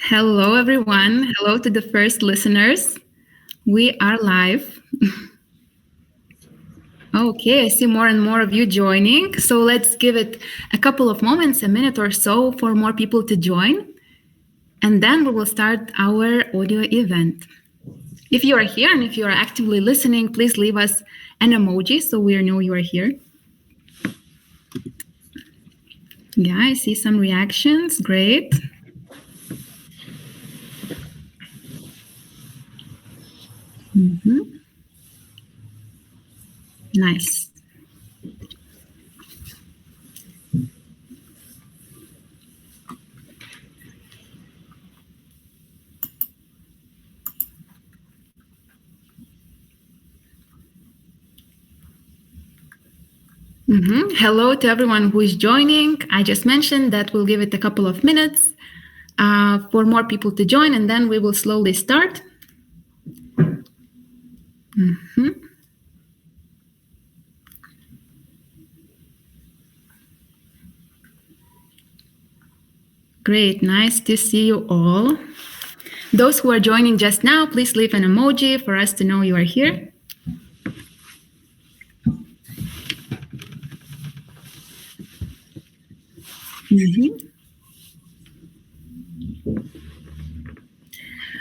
Hello, everyone. Hello to the first listeners. We are live. Okay, I see more and more of you joining. So let's give it a couple of moments, a minute or so for more people to join. And then we will start our audio event. If you are here and if you are actively listening, please leave us an emoji so we know you are here. Yeah, I see some reactions. Great. Nice. Hello to everyone who is joining. I just mentioned that we'll give it a couple of minutes for more people to join, and then we will slowly start. Great, nice to see you all. Those who are joining just now, please leave an emoji for us to know you are here.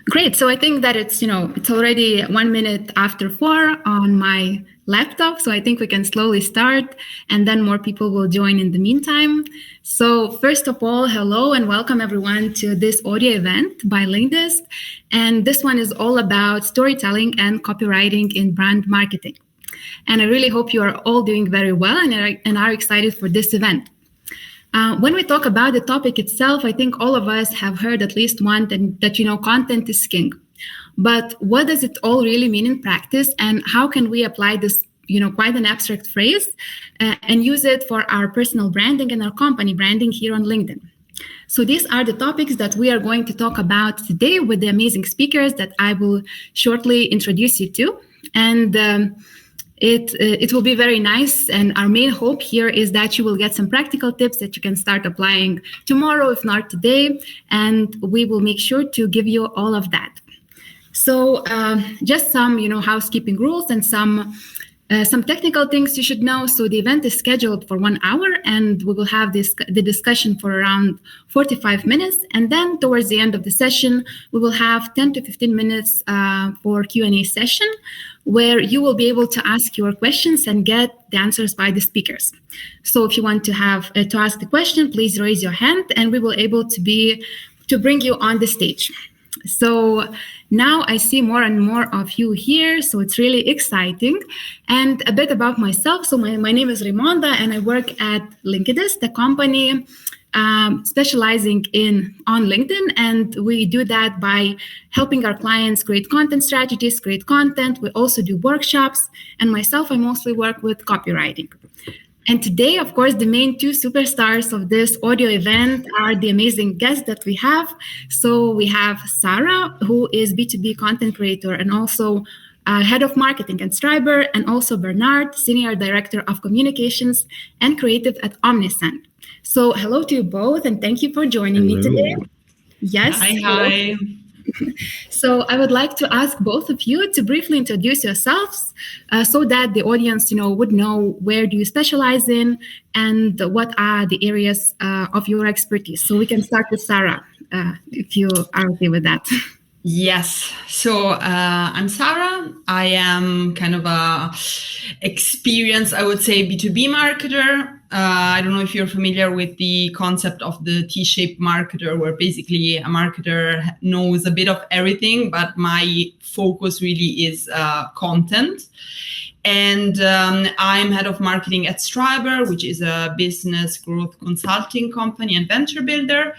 Great. So I think that it's already 1 minute after 4 on my laptop. So I think we can slowly start and then more people will join in the meantime. So first of all, hello and welcome everyone to this audio event by Linkedist. And this one is all about storytelling and copywriting in brand marketing. And I really hope you are all doing very well and are excited for this event. When we talk about the topic itself, I think all of us have heard at least one that content is king. But what does it all really mean in practice, and how can we apply this, quite an abstract phrase, and use it for our personal branding and our company branding here on LinkedIn? So these are the topics that we are going to talk about today with the amazing speakers that I will shortly introduce you to. And it will be very nice, and our main hope here is that you will get some practical tips that you can start applying tomorrow, if not today, and we will make sure to give you all of that. So just some housekeeping rules and some technical things you should know. So the event is scheduled for 1 hour, and we will have the discussion for around 45 minutes. And then towards the end of the session, we will have 10 to 15 minutes for Q&A session, where you will be able to ask your questions and get the answers by the speakers. So if you want to ask the question, please raise your hand, and we will able to bring you on the stage. So now I see more and more of you here, so it's really exciting. And a bit about myself. So my name is Raimonda, and I work at Linkedist, a company specializing on LinkedIn, and we do that by helping our clients create content strategies, create content. We also do workshops, and myself, I mostly work with copywriting. And today, of course, the main two superstars of this audio event are the amazing guests that we have. So we have Sara, who is B2B content creator and also head of marketing at Stryber, and also Bernard, senior director of communications and creative at Omnisend. So hello to you both, and thank you for joining me today. Yes. Hi. So I would like to ask both of you to briefly introduce yourselves so that the audience, would know where do you specialize in and what are the areas of your expertise. So we can start with Sara, if you are okay with that. Yes. So I'm Sara. I am kind of a experienced, I would say, B2B marketer. I don't know if you're familiar with the concept of the T-shaped marketer, where basically a marketer knows a bit of everything, but my focus really is content. And I'm head of marketing at Stryber, which is a business growth consulting company and venture builder.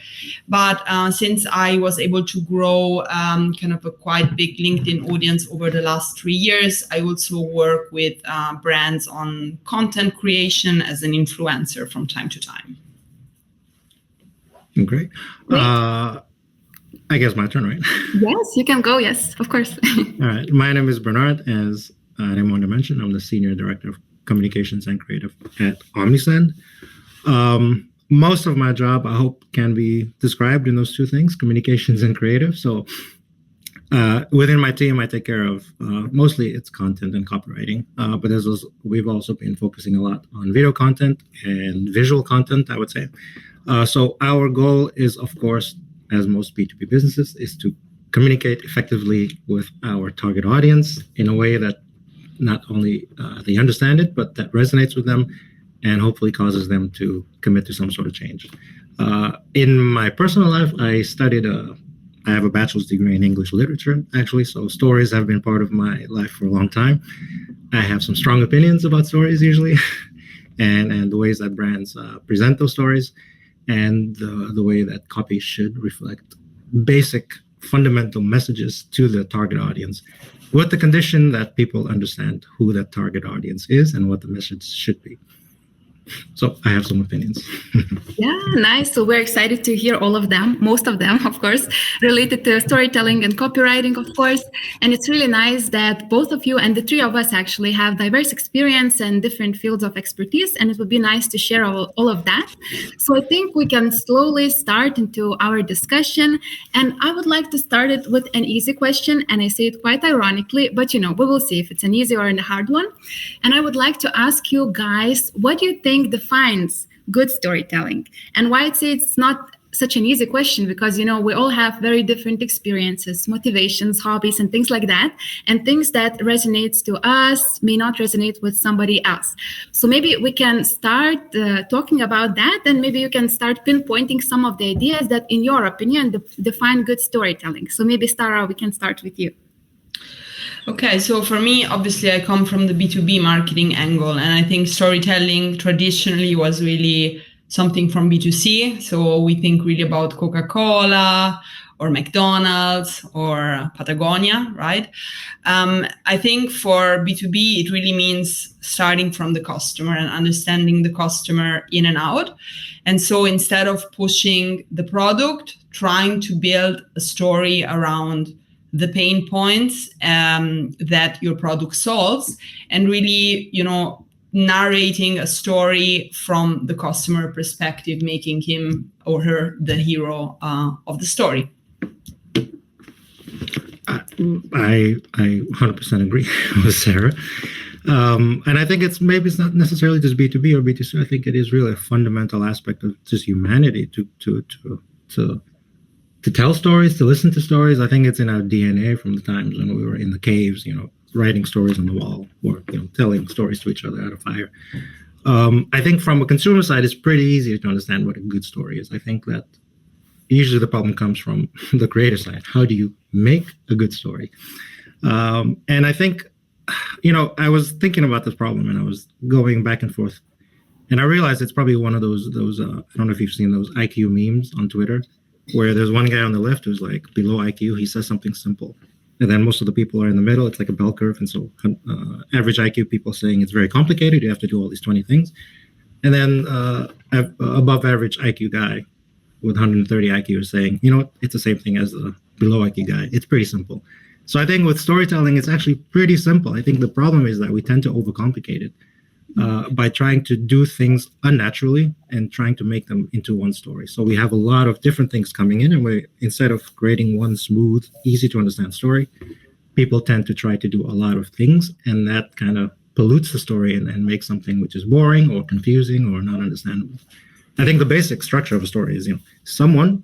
But since I was able to grow kind of a quite big LinkedIn audience over the last 3 years, I also work with brands on content creation as an influencer from time to time. Great. I guess my turn, right? Yes, you can go. Yes, of course. All right. My name is Bernard. As Raimonda mentioned, I'm the Senior Director of Communications and Creative at Omnisend. most of my job, I hope, can be described in those two things, communications and creative. So within my team, I take care of mostly it's content and copywriting, but we've also been focusing a lot on video content and visual content, I would say. So our goal is, of course, as most B2B businesses, is to communicate effectively with our target audience in a way that not only they understand it, but that resonates with them and hopefully causes them to commit to some sort of change. In my personal life, I have a bachelor's degree in English literature, actually, so stories have been part of my life for a long time. I have some strong opinions about stories usually, and the ways that brands present those stories, and the way that copy should reflect basic fundamental messages to the target audience, with the condition that people understand who that target audience is and what the message should be. So I have some opinions. Yeah, nice. So we're excited to hear all of them, most of them, of course, related to storytelling and copywriting, of course. And it's really nice that both of you and the three of us actually have diverse experience and different fields of expertise. And it would be nice to share all of that. So I think we can slowly start into our discussion. And I would like to start it with an easy question. And I say it quite ironically, but we will see if it's an easy or a hard one. And I would like to ask you guys, what do you think defines good storytelling, and why I'd say it's not such an easy question, because we all have very different experiences, motivations, hobbies, and things like that, and things that resonates to us may not resonate with somebody else. So maybe we can start talking about that, and maybe you can start pinpointing some of the ideas that, in your opinion, define good storytelling. So maybe, Sara, we can start with you. Okay, so for me, obviously, I come from the B2B marketing angle, and I think storytelling traditionally was really something from B2C. So we think really about Coca-Cola or McDonald's or Patagonia, right? I think for B2B, it really means starting from the customer and understanding the customer in and out. And so instead of pushing the product, trying to build a story around the pain points that your product solves, and really, narrating a story from the customer perspective, making him or her the hero of the story. I 100% agree with Sara. And I think it's not necessarily just B2B or B2C. I think it is really a fundamental aspect of just humanity to tell stories, to listen to stories. I think it's in our DNA from the times when we were in the caves, writing stories on the wall, or telling stories to each other out of fire. I think from a consumer side, it's pretty easy to understand what a good story is. I think that usually the problem comes from the creator side. How do you make a good story? And I think, I was thinking about this problem, and I was going back and forth, and I realized it's probably one of those I don't know if you've seen those IQ memes on Twitter, where there's one guy on the left who's like below IQ, he says something simple. And then most of the people are in the middle. It's like a bell curve. And so average IQ people saying it's very complicated. You have to do all these 20 things. And then above average IQ guy with 130 IQ is saying, it's the same thing as the below IQ guy. It's pretty simple. So I think with storytelling, it's actually pretty simple. I think the problem is that we tend to overcomplicate it by trying to do things unnaturally and trying to make them into one story. So we have a lot of different things coming in, and instead of creating one smooth, easy to understand story, people tend to try to do a lot of things, and that kind of pollutes the story and makes something which is boring or confusing or not understandable. I think the basic structure of a story is, someone,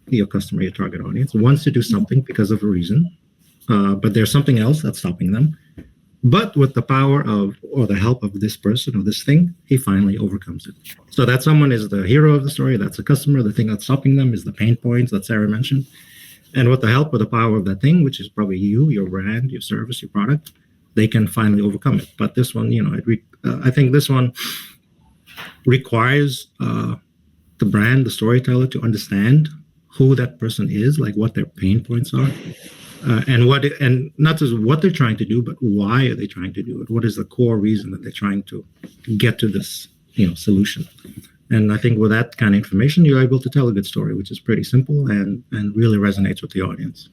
your customer, your target audience, wants to do something because of a reason, but there's something else that's stopping them. But with the power of, or the help of this person or this thing, he finally overcomes it. So that someone is the hero of the story, that's the customer. The thing that's stopping them is the pain points that Sara mentioned. And with the help or the power of that thing, which is probably you, your brand, your service, your product, they can finally overcome it. But this one, I think this one requires the brand, the storyteller, to understand who that person is, like what their pain points are. And not just what they're trying to do, but why are they trying to do it? What is the core reason that they're trying to get to this, solution? And I think with that kind of information, you're able to tell a good story, which is pretty simple and really resonates with the audience.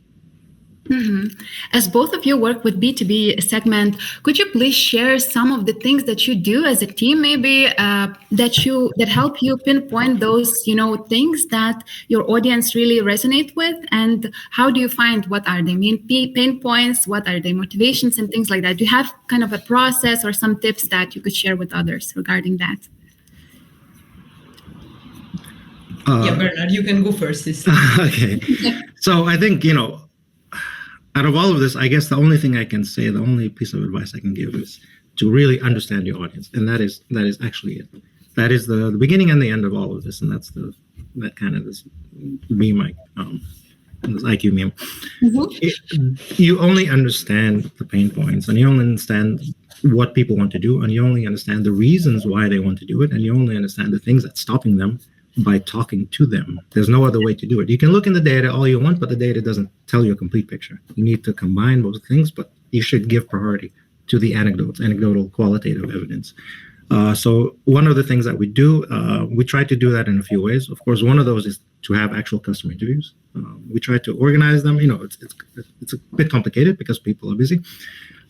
Mm-hmm. As both of you work with B2B segment, could you please share some of the things that you do as a team, maybe that help you pinpoint those, things that your audience really resonate with, and how do you find what are the main pain points, what are the motivations, and things like that? Do you have kind of a process or some tips that you could share with others regarding that? Bernard, you can go first this time. Okay. So I think, out of all of this, I guess the only thing I can say, the only piece of advice I can give is to really understand your audience. And that is actually it. That is the beginning and the end of all of this. And that's that kind of this meme, this IQ meme. Mm-hmm. You only understand the pain points, and you only understand what people want to do, and you only understand the reasons why they want to do it, and you only understand the things that's stopping them by talking to them. There's no other way to do it. You can look in the data all you want, but the data doesn't tell you a complete picture. You need to combine both things, but you should give priority to the anecdotal qualitative evidence. So one of the things that we do, we try to do that in a few ways. Of course, one of those is to have actual customer interviews. We try to organize them. It's a bit complicated because people are busy.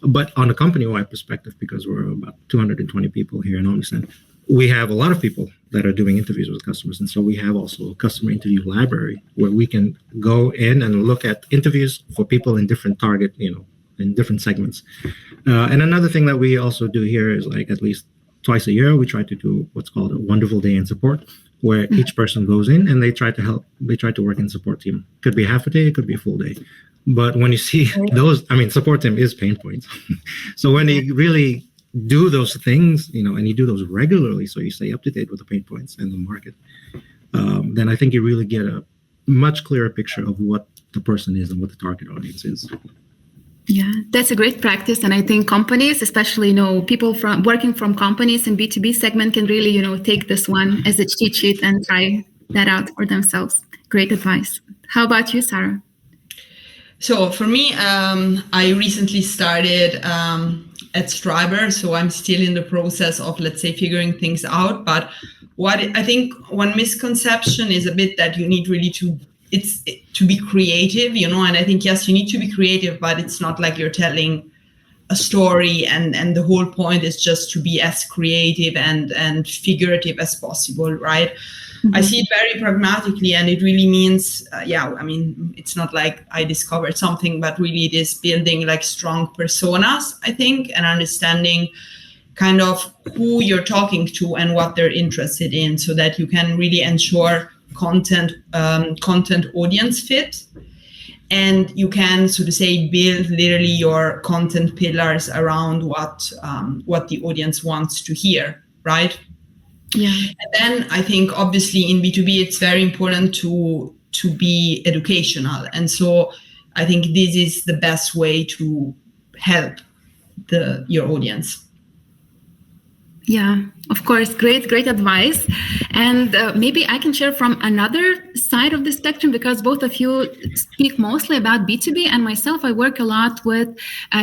But on a company-wide perspective, because we're about 220 people here in Omnisend, we have a lot of people that are doing interviews with customers. And so we have also a customer interview library where we can go in and look at interviews for people in different target, in different segments. And another thing that we also do here is, like, at least twice a year, we try to do what's called a wonderful day in support, where each person goes in and they try to work in support team. Could be half a day, it could be a full day. But when you see those, support team is pain points. So when you really do those things, and you do those regularly, so you stay up to date with the pain points and the market, then I think you really get a much clearer picture of what the person is and what the target audience is. Yeah, that's a great practice. And I think companies, especially, people from working from companies in B2B segment can really, take this one as a cheat sheet and try that out for themselves. Great advice. How about you, Sara? So for me, I recently started at Stryber, so I'm still in the process of, let's say, figuring things out. But what I think one misconception is a bit that you need really to be creative, and I think, yes, you need to be creative, but it's not like you're telling a story and the whole point is just to be as creative and figurative as possible, right? Mm-hmm. I see it very pragmatically, and it really means, it's not like I discovered something, but really it is building like strong personas, I think, and understanding kind of who you're talking to and what they're interested in, so that you can really ensure content audience fit, and you can, so to say, build literally your content pillars around what the audience wants to hear, right? Yeah. And then I think obviously in B2B it's very important to be educational, and so I think this is the best way to help your audience. Yeah, of course. Great advice. And maybe I can share from another side of the spectrum, because both of you speak mostly about B2B, and myself, I work a lot with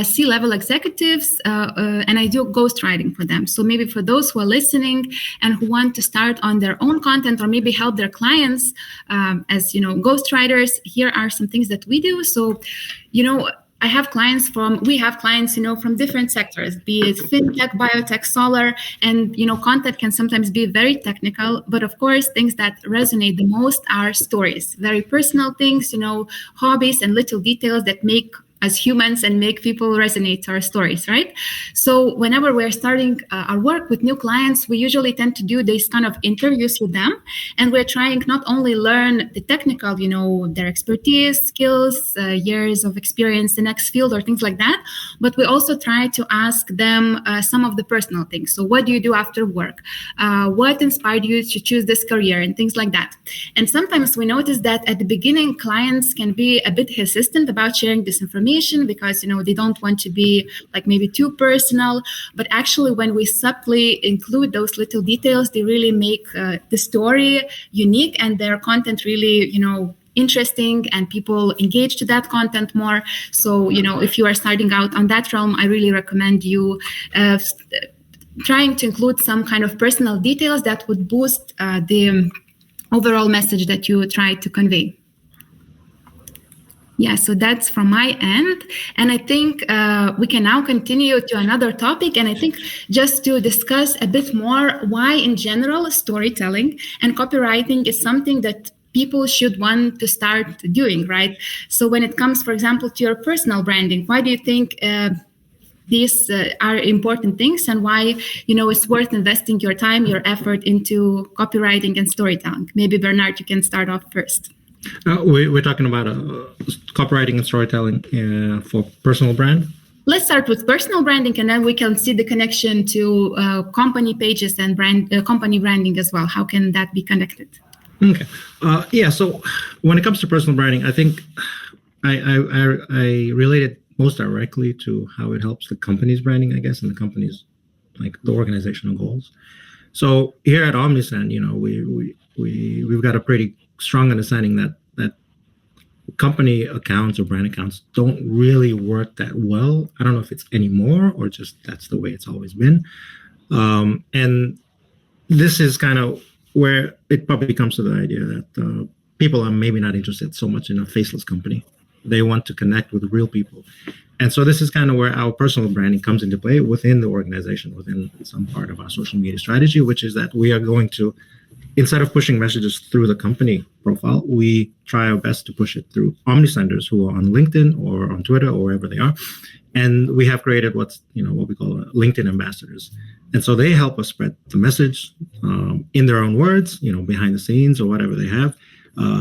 C-level executives and I do ghostwriting for them. So maybe for those who are listening and who want to start on their own content, or maybe help their clients as, ghostwriters, here are some things that we do. So, we have clients from different sectors, be it fintech, biotech, solar, and, content can sometimes be very technical, but of course, things that resonate the most are stories, very personal things, hobbies and little details that make as humans and make people resonate to our stories, right? So whenever we're starting our work with new clients, we usually tend to do these kind of interviews with them. And we're trying not only learn the technical, their expertise, skills, years of experience, the next field or things like that, but we also try to ask them some of the personal things. So what do you do after work? What inspired you to choose this career and things like that? And sometimes we notice that at the beginning, clients can be a bit hesitant about sharing this information because, they don't want to be like maybe too personal. But actually, when we subtly include those little details, they really make the story unique and their content really, interesting, and people engage to that content more. So, if you are starting out on that realm, I really recommend you trying to include some kind of personal details that would boost the overall message that you try to convey. Yeah, so that's from my end. And I think we can now continue to another topic. And I think just to discuss a bit more why, in general, storytelling and copywriting is something that people should want to start doing, right? So when it comes, for example, to your personal branding, why do you think these are important things, and why, it's worth investing your time, your effort into copywriting and storytelling? Maybe Bernard, you can start off first. We're talking about copywriting and storytelling for personal brand. Let's start with personal branding, and then we can see the connection to company pages and company branding as well. How can that be connected? Okay. So when it comes to personal branding, I think I relate it most directly to how it helps the company's branding, I guess, and the company's, like, the organizational goals. So here at Omnisend, we've got a pretty strong understanding that company accounts or brand accounts don't really work that well. I don't know if it's anymore or just that's the way it's always been. And this is kind of where it probably comes to the idea that people are maybe not interested so much in a faceless company. They want to connect with real people. And so this is kind of where our personal branding comes into play within the organization, within some part of our social media strategy, which is that we are going to, instead of pushing messages through the company profile, we try our best to push it through Omnisenders who are on LinkedIn or on Twitter or wherever they are. And we have created what we call LinkedIn ambassadors. And so they help us spread the message in their own words, behind the scenes or whatever they have.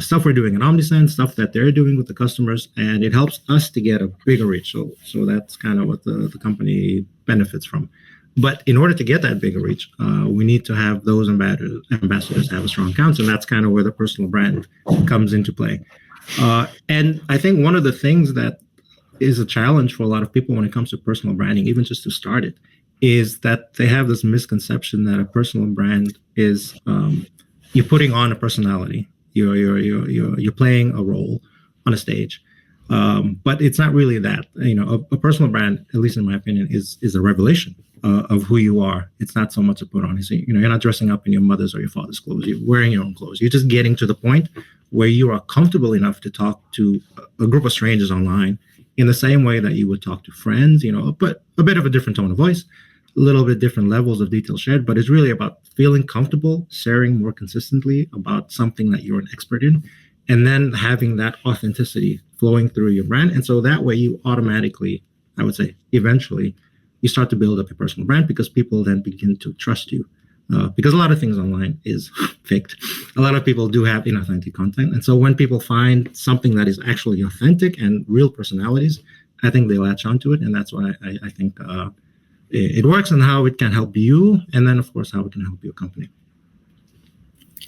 Stuff we're doing in Omnisend, stuff that they're doing with the customers, and it helps us to get a bigger reach. So that's kind of what the company benefits from. But in order to get that bigger reach, we need to have those ambassadors have a strong account, and that's kind of where the personal brand comes into play. And I think one of the things that is a challenge for a lot of people when it comes to personal branding, even just to start it, is that they have this misconception that a personal brand is you're putting on a personality. You're playing a role on a stage, but it's not really that. A personal brand, at least in my opinion, is a revelation of who you are. It's not so much a put on. You're not dressing up in your mother's or your father's clothes. You're wearing your own clothes. You're just getting to the point where you are comfortable enough to talk to a group of strangers online in the same way that you would talk to friends. But a bit of a different tone of voice, a little bit different levels of detail shared, but it's really about feeling comfortable, sharing more consistently about something that you're an expert in, and then having that authenticity flowing through your brand. And so that way you automatically, I would say, eventually, you start to build up your personal brand because people then begin to trust you. Because a lot of things online is faked. A lot of people do have inauthentic content. And so when people find something that is actually authentic and real personalities, I think they latch onto it. And that's why I think it works, and how it can help you, and then of course how it can help your company.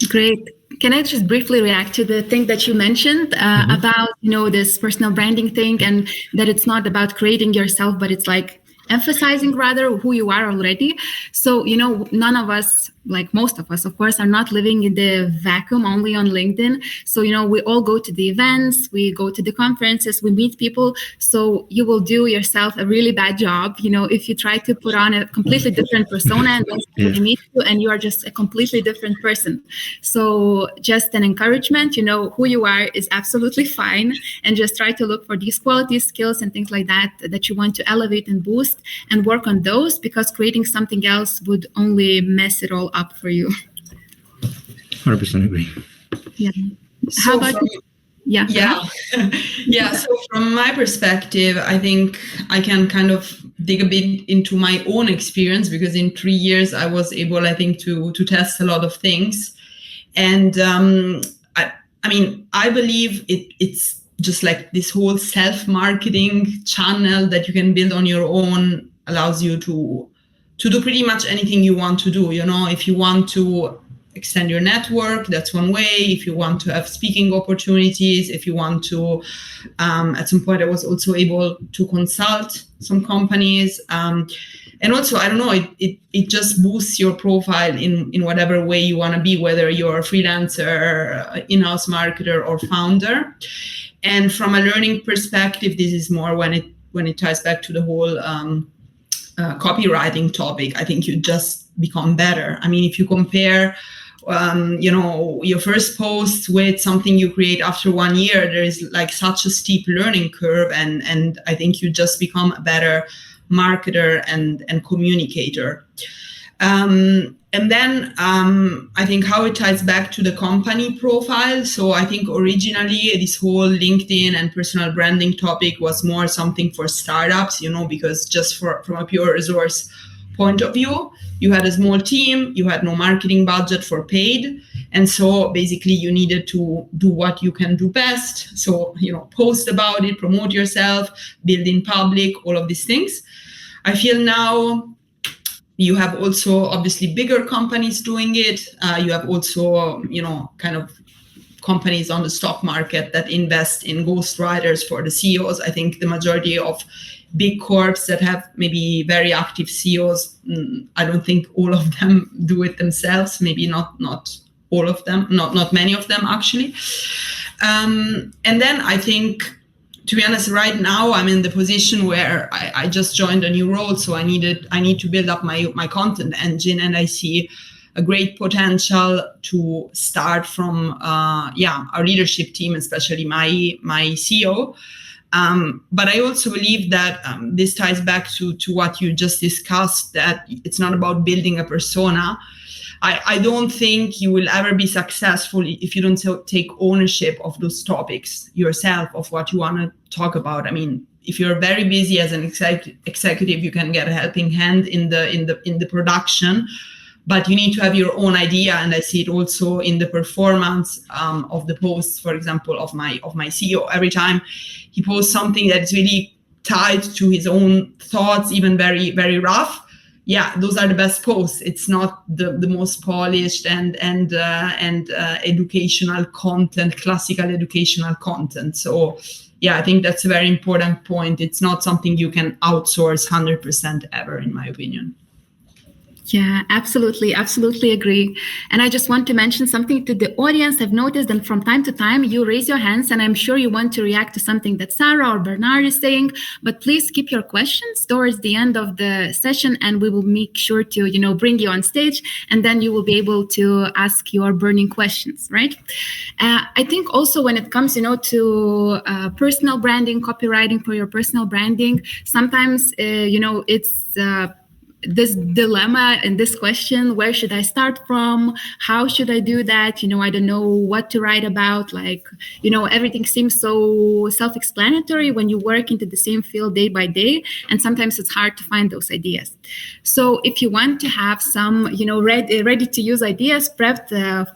Great. Can I just briefly react to the thing that you mentioned about this personal branding thing, and that it's not about creating yourself, but it's like emphasizing rather who you are already. So none of us, like most of us, of course, are not living in the vacuum only on LinkedIn. So, we all go to the events, we go to the conferences, we meet people. So you will do yourself a really bad job, if you try to put on a completely different persona and then somebody meets you and you are just a completely different person. So just an encouragement, who you are is absolutely fine. And just try to look for these qualities, skills, and things like that you want to elevate and boost, and work on those, because creating something else would only mess it all up for you. 100% agree. Yeah. How about you? Yeah. So from my perspective, I think I can kind of dig a bit into my own experience, because in 3 years I was able, I think, to test a lot of things. And I believe it's just like this whole self-marketing channel that you can build on your own allows you to do pretty much anything you want to do. If you want to extend your network, that's one way. If you want to have speaking opportunities, if you want to, at some point I was also able to consult some companies. And also, I don't know, it just boosts your profile in whatever way you want to be, whether you're a freelancer, in-house marketer, or founder. And from a learning perspective, this is more when it ties back to the whole copywriting topic. I think you just become better. If you compare your first post with something you create after 1 year, there is like such a steep learning curve, and I think you just become a better marketer and communicator. And then I think how it ties back to the company profile. So I think originally this whole LinkedIn and personal branding topic was more something for startups, because just from a pure resource point of view, you had a small team, you had no marketing budget for paid. And so basically you needed to do what you can do best. So, post about it, promote yourself, build in public, all of these things. I feel now you have also obviously bigger companies doing it. You have also, kind of companies on the stock market that invest in ghostwriters for the CEOs. I think the majority of big corps that have maybe very active CEOs, I don't think all of them do it themselves. Maybe not all of them, not many of them actually. And then I think, to be honest, right now I'm in the position where I just joined a new role, so I need to build up my content engine, and I see a great potential to start from our leadership team, especially my CEO. But I also believe that this ties back to what you just discussed, that it's not about building a persona. I don't think you will ever be successful if you don't take ownership of those topics yourself, of what you want to talk about. I mean, if you're very busy as an executive, you can get a helping hand in the production, but you need to have your own idea. And I see it also in the performance of the posts, for example, of my CEO. Every time he posts something that's really tied to his own thoughts, even very, very rough, those are the best posts. It's not the most polished and educational content, classical educational content. So I think that's a very important point. It's not something you can outsource 100% ever, in my opinion. Yeah, absolutely agree. And I just want to mention something to the audience. I've noticed that from time to time you raise your hands, and I'm sure you want to react to something that Sara or Bernard is saying, but please keep your questions towards the end of the session, and we will make sure to, bring you on stage, and then you will be able to ask your burning questions, right? I think also when it comes, to personal branding, copywriting for your personal branding, sometimes, it's this dilemma and this question, where should I start from? How should I do that? I don't know what to write about. Everything seems so self-explanatory when you work into the same field day by day. And sometimes it's hard to find those ideas. So if you want to have some, ready to use ideas prepped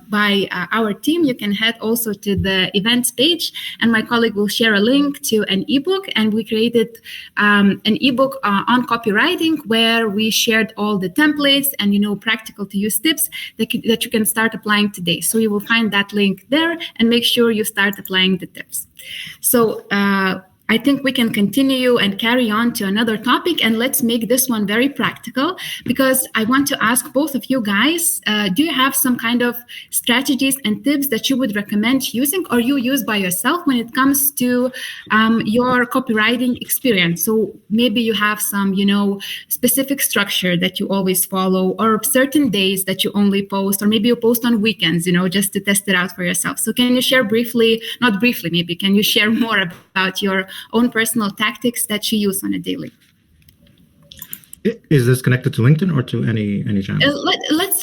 by our team, you can head also to the events page, and my colleague will share a link to an ebook. And we created an ebook on copywriting, where we shared all the templates and practical to use tips that you can start applying today. So you will find that link there, and make sure you start applying the tips. So I think we can continue and carry on to another topic, and let's make this one very practical, because I want to ask both of you guys, do you have some kind of strategies and tips that you would recommend using, or you use by yourself when it comes to your copywriting experience? So maybe you have some, specific structure that you always follow, or certain days that you only post, or maybe you post on weekends, just to test it out for yourself. So can you share can you share more about your own personal tactics that you use on a daily? Is this connected to LinkedIn or to any channel? Let's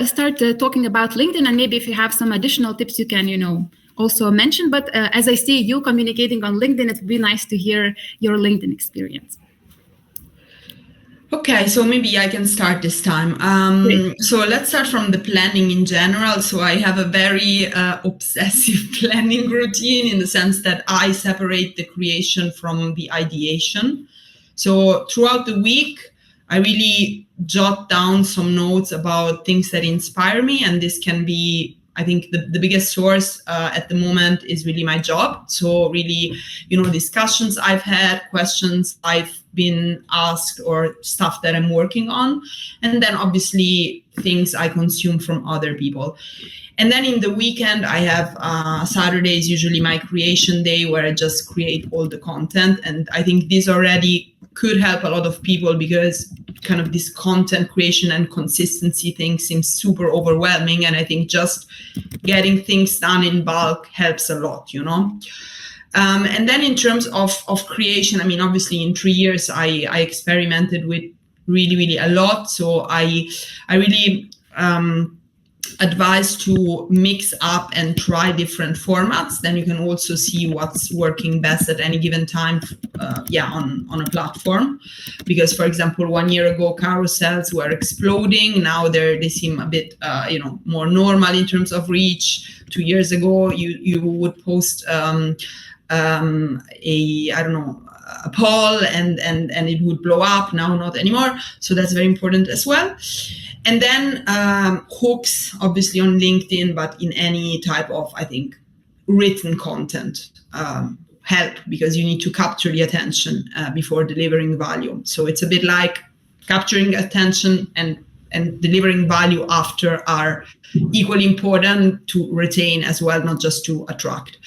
start talking about LinkedIn, and maybe if you have some additional tips you can also mention. But as I see you communicating on LinkedIn, it would be nice to hear your LinkedIn experience. Okay, so maybe I can start this time. So let's start from the planning in general. So I have a very obsessive planning routine, in the sense that I separate the creation from the ideation. So throughout the week, I really jot down some notes about things that inspire me. And this can be, I think the biggest source at the moment is really my job. So really, discussions I've had, questions I've been asked, or stuff that I'm working on. And then obviously things I consume from other people. And then in the weekend, I have Saturday is usually my creation day, where I just create all the content. And I think this already could help a lot of people, because kind of this content creation and consistency thing seems super overwhelming. And I think just getting things done in bulk helps a lot, you know. And then in terms of creation, I mean, obviously in 3 years, I experimented with really a lot. So I really advise to mix up and try different formats. Then you can also see what's working best at any given time on a platform. Because, for example, 1 year ago, carousels were exploding. Now they seem a bit more normal in terms of reach. 2 years ago, you would post a poll and it would blow up. Now not anymore. So that's very important as well. And then hooks, obviously on LinkedIn, but in any type of, I think, written content help, because you need to capture the attention before delivering value. So it's a bit like capturing attention and delivering value after are equally important to retain as well, not just to attract.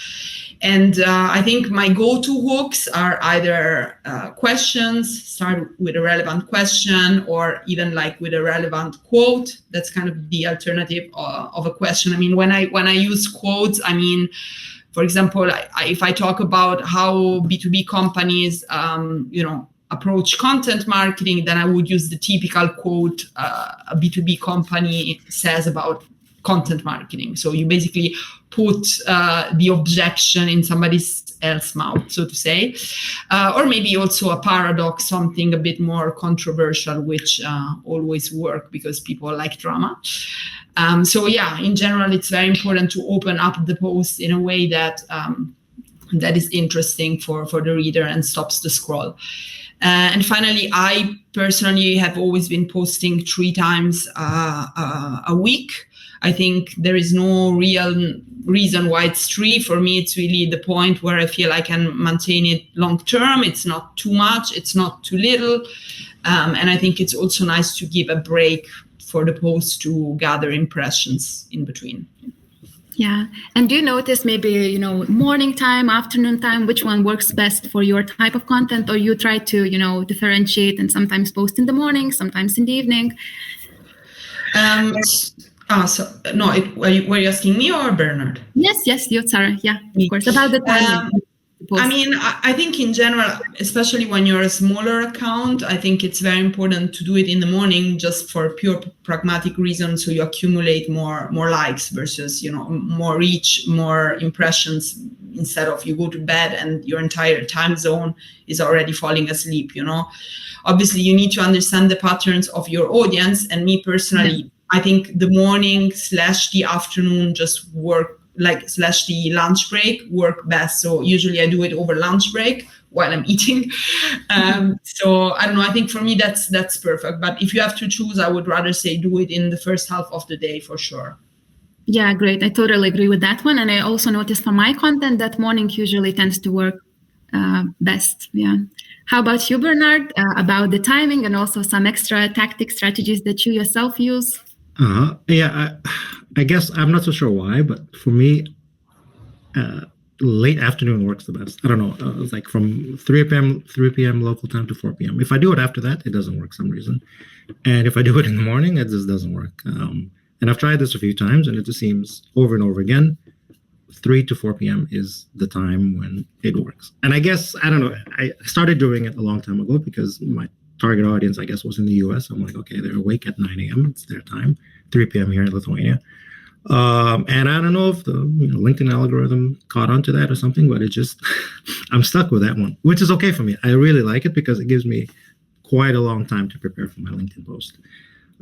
And I think my go-to hooks are either questions, start with a relevant question, or even like with a relevant quote. That's kind of the alternative of a question. I mean, when I use quotes, I mean, for example, if I talk about how B2B companies, approach content marketing, then I would use the typical quote a B2B company says about content marketing. So you basically put the objection in somebody else's mouth, so to say, or maybe also a paradox, something a bit more controversial, which always work because people like drama. So in general, it's very important to open up the post in a way that that is interesting for the reader and stops the scroll. And finally, I personally have always been posting 3 times a week. I think there is no real reason why it's 3. For me, it's really the point where I feel I can maintain it long term. It's not too much, it's not too little. And I think it's also nice to give a break for the post to gather impressions in between. Yeah. And do you notice maybe, morning time, afternoon time, which one works best for your type of content? Or you try to, differentiate and sometimes post in the morning, sometimes in the evening? Were you asking me or Bernard? Yes, you, Sara. Yeah, of course. About the timing. I mean, I think in general, especially when you're a smaller account, I think it's very important to do it in the morning just for pure pragmatic reasons. So you accumulate more likes versus, more reach, more impressions, instead of you go to bed and your entire time zone is already falling asleep, Obviously, you need to understand the patterns of your audience. And me personally, I think the morning / the afternoon just work, / the lunch break work best. So usually I do it over lunch break while I'm eating. So I don't know, I think for me that's perfect. But if you have to choose, I would rather say do it in the first half of the day for sure. Yeah, great. I totally agree with that one. And I also noticed for my content that morning usually tends to work best. Yeah. How about you, Bernard? About the timing and also some extra tactic strategies that you yourself use? I guess I'm not so sure why, but for me, late afternoon works the best. I don't know, it's like from 3 p.m. local time to 4 p.m. If I do it after that, it doesn't work for some reason. And if I do it in the morning, it just doesn't work. And I've tried this a few times, and it just seems over and over again, 3 to 4 p.m. is the time when it works. And I guess, I don't know, I started doing it a long time ago because my target audience, I guess, was in the US. I'm like, okay, they're awake at 9 a.m. It's their time, 3 p.m. here in Lithuania. And I don't know if the LinkedIn algorithm caught on to that or something, but it just, I'm stuck with that one, which is okay for me. I really like it because it gives me quite a long time to prepare for my LinkedIn post.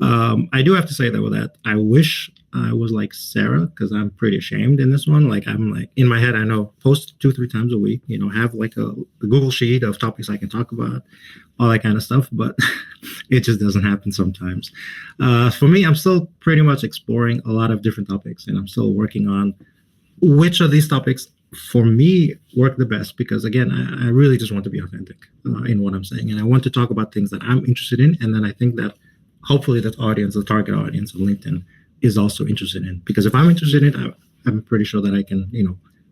I do have to say that with that, I wish I was like Sara, because I'm pretty ashamed in this one. Like, I'm like, in my head, I know, post 2-3 times a week, have like a Google sheet of topics I can talk about, all that kind of stuff, but it just doesn't happen sometimes. For me, I'm still pretty much exploring a lot of different topics, and I'm still working on which of these topics for me work the best, because again, I really just want to be authentic in what I'm saying, and I want to talk about things that I'm interested in, and then I think that hopefully that audience, the target audience of LinkedIn, is also interested in. Because if I'm interested in it, I'm pretty sure that I can,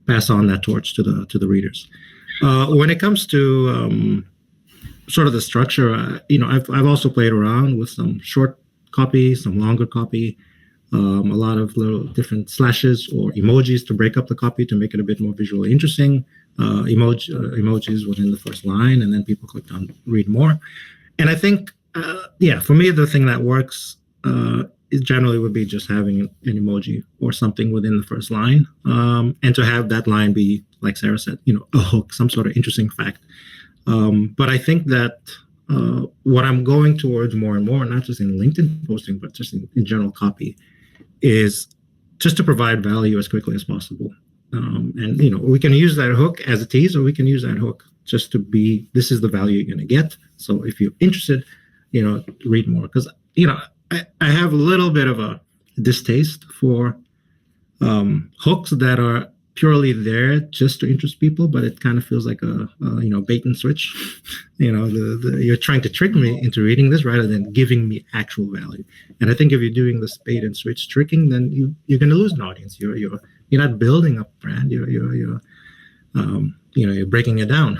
pass on that torch to the readers. When it comes to sort of the structure, I've also played around with some short copy, some longer copy, a lot of little different slashes or emojis to break up the copy to make it a bit more visually interesting. Emojis within the first line, and then people click on read more. And I think, for me, the thing that works it generally would be just having an emoji or something within the first line, and to have that line be, like Sarah said, a hook, some sort of interesting fact. But I think that what I'm going towards more and more, not just in LinkedIn posting, but just in general copy, is just to provide value as quickly as possible. And we can use that hook as a tease, or we can use that hook just to be, this is the value you're going to get. So if you're interested, read more. Because I have a little bit of a distaste for hooks that are purely there just to interest people, but it kind of feels like a bait and switch. You're trying to trick me into reading this rather than giving me actual value. And I think if you're doing this bait and switch tricking, then you're going to lose an audience. You're not building up brand. You're breaking it down.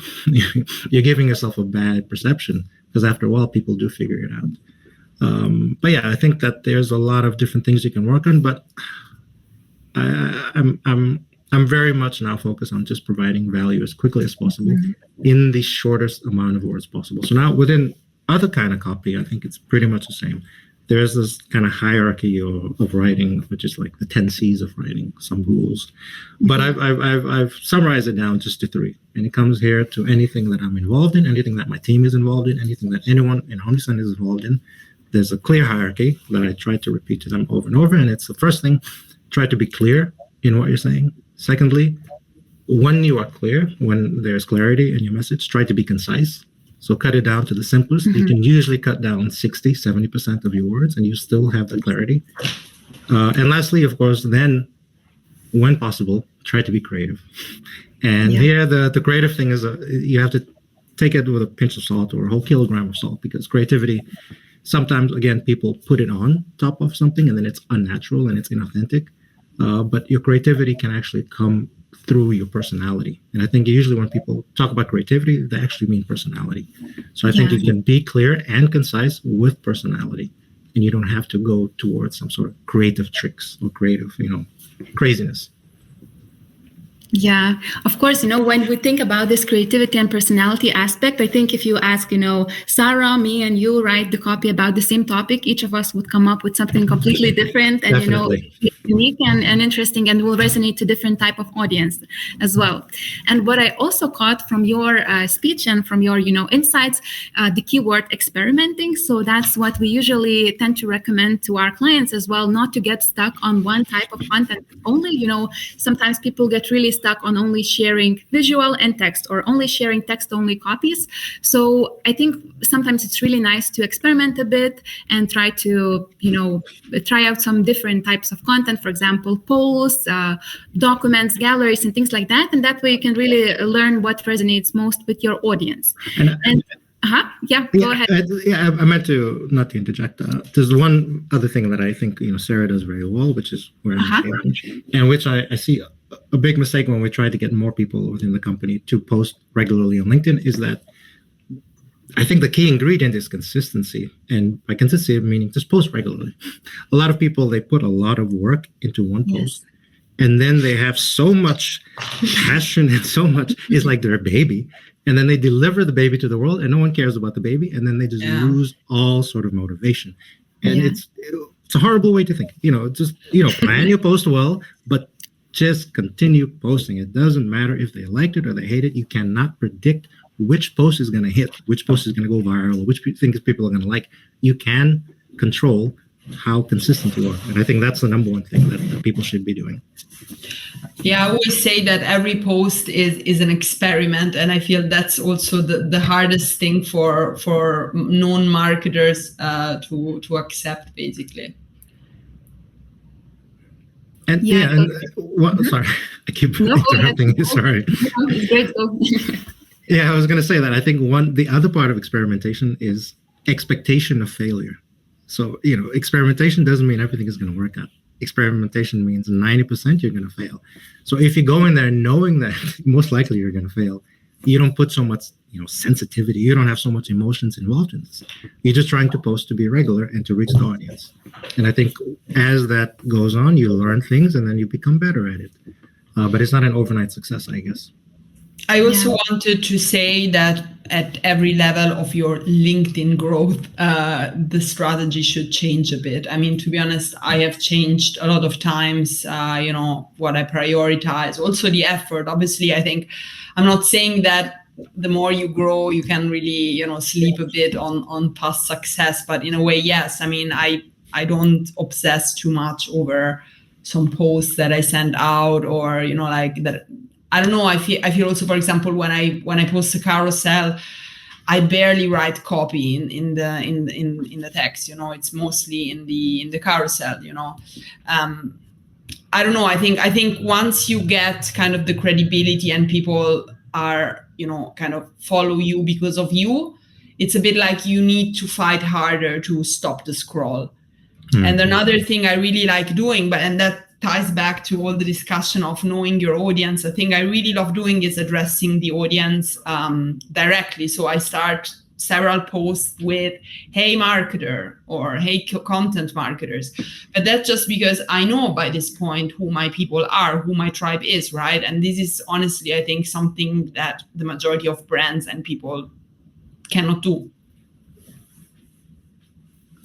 You're giving yourself a bad perception, because after a while people do figure it out. But yeah, I think that there's a lot of different things you can work on, but I'm very much now focused on just providing value as quickly as possible in the shortest amount of words possible. So now within other kind of copy, I think it's pretty much the same. There's this kind of hierarchy of writing, which is like the 10 C's of writing, some rules. But I've summarized it down just to 3. And it comes here to anything that I'm involved in, anything that my team is involved in, anything that anyone in Omnisend is involved in. There's a clear hierarchy that I try to repeat to them over and over. And it's the first thing, try to be clear in what you're saying. Secondly, when you are clear, when there's clarity in your message, try to be concise. So cut it down to the simplest. You can usually cut down 60, 70% of your words, and you still have the clarity. And lastly, of course, then, when possible, try to be creative. And here, the creative thing is you have to take it with a pinch of salt or a whole kilogram of salt, because creativity, sometimes, again, people put it on top of something, and then it's unnatural and it's inauthentic. But your creativity can actually come through your personality. And I think usually when people talk about creativity, they actually mean personality. So I think you can be clear and concise with personality, and you don't have to go towards some sort of creative tricks or creative, craziness. Yeah, of course, when we think about this creativity and personality aspect, I think if you ask, Sara, me, and you write the copy about the same topic, each of us would come up with something completely different and, unique and interesting, and will resonate to different type of audience as well. And what I also caught from your speech and from your, insights, the keyword experimenting. So that's what we usually tend to recommend to our clients as well, not to get stuck on one type of content only. Sometimes people get really stuck on only sharing visual and text, or only sharing text only copies. So I think sometimes it's really nice to experiment a bit and try to try out some different types of content, for example, posts, documents, galleries, and things like that. And that way you can really learn what resonates most with your audience. Go ahead. I meant to not to interject. There's one other thing that I think Sara does very well, which is where and which I see a big mistake when we try to get more people within the company to post regularly on LinkedIn, is that I think the key ingredient is consistency. And by consistency, meaning just post regularly. A lot of people, they put a lot of work into one post, and then they have so much passion and so much, it's like their baby. And then they deliver the baby to the world, and no one cares about the baby. And then they just lose all sort of motivation. And it's a horrible way to think. Just plan your post well, but just continue posting. It doesn't matter if they liked it or they hate it. You cannot predict which post is going to hit, which post is going to go viral, which things people are going to like. You can control how consistent you are. And I think that's the number one thing that people should be doing. Yeah, I always say that every post is an experiment. And I feel that's also the hardest thing for non-marketers to accept, basically. And sorry, I keep interrupting you. Sorry. I was going to say that I think the other part of experimentation is expectation of failure. So, experimentation doesn't mean everything is going to work out. Experimentation means 90% you're going to fail. So if you go in there knowing that most likely you're going to fail, you don't put so much, sensitivity. You don't have so much emotions involved in this. You're just trying to post to be regular and to reach the audience. And I think as that goes on, you learn things and then you become better at it. But it's not an overnight success, I guess. I also wanted to say that at every level of your LinkedIn growth, the strategy should change a bit. I mean, to be honest, I have changed a lot of times, what I prioritize, also the effort. Obviously, I think I'm not saying that the more you grow, you can really, sleep a bit on past success. But in a way, yes. I mean, I don't obsess too much over some posts that I send out or, like that. I don't know. I feel also, for example, when I post a carousel, I barely write copy in the text. It's mostly in the carousel. I don't know. I think once you get kind of the credibility and people are kind of follow you because of you, it's a bit like you need to fight harder to stop the scroll. Mm-hmm. And another thing I really like doing, and that ties back to all the discussion of knowing your audience. I think I really love doing is addressing the audience directly. So I start several posts with, hey marketer, or hey content marketers. But that's just because I know by this point who my people are, who my tribe is, right? And this is honestly, I think, something that the majority of brands and people cannot do.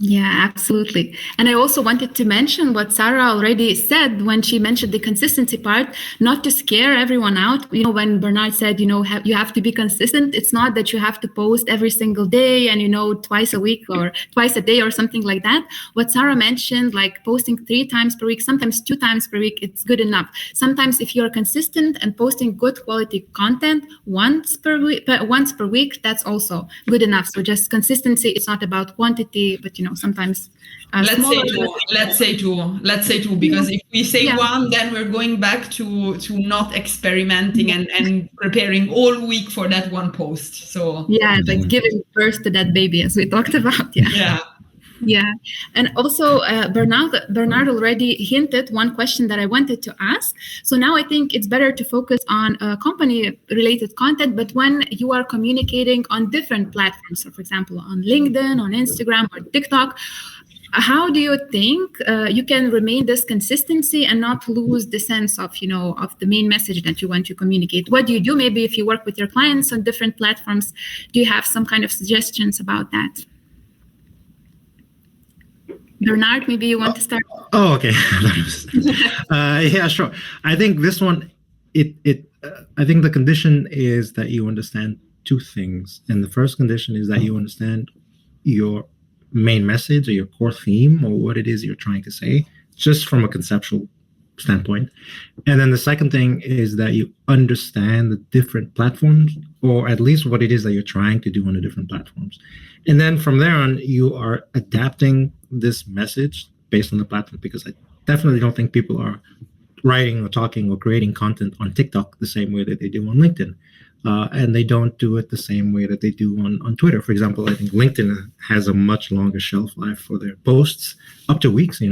Yeah, absolutely. And I also wanted to mention what Sara already said when she mentioned the consistency part, not to scare everyone out. When Bernard said, you have to be consistent, it's not that you have to post every single day and, twice a week or twice a day or something like that. What Sara mentioned, like posting 3 times per week, sometimes 2 times per week, it's good enough. Sometimes if you're consistent and posting good quality content once per week, that's also good enough. So just consistency, it's not about quantity, but, sometimes let's say two, because if we say one, then we're going back to not experimenting and preparing all week for that one post. So like giving birth to that baby, as we talked about. Yeah. And also Bernard already hinted one question that I wanted to ask. So now I think it's better to focus on company related content, but when you are communicating on different platforms, so for example, on LinkedIn, on Instagram or TikTok, how do you think you can remain this consistency and not lose the sense of, of the main message that you want to communicate? What do you do? Maybe if you work with your clients on different platforms, do you have some kind of suggestions about that? Bernard, maybe you want to start? Oh, okay. Yeah, sure. I think this one, I think the condition is that you understand 2 things. And the first condition is that you understand your main message or your core theme or what it is you're trying to say, just from a conceptual standpoint. And then the second thing is that you understand the different platforms, or at least what it is that you're trying to do on the different platforms. And then from there on, you are adapting this message based on the platform, because I definitely don't think people are writing or talking or creating content on TikTok the same way that they do on LinkedIn. And they don't do it the same way that they do on Twitter. For example, I think LinkedIn has a much longer shelf life for their posts, up to weeks,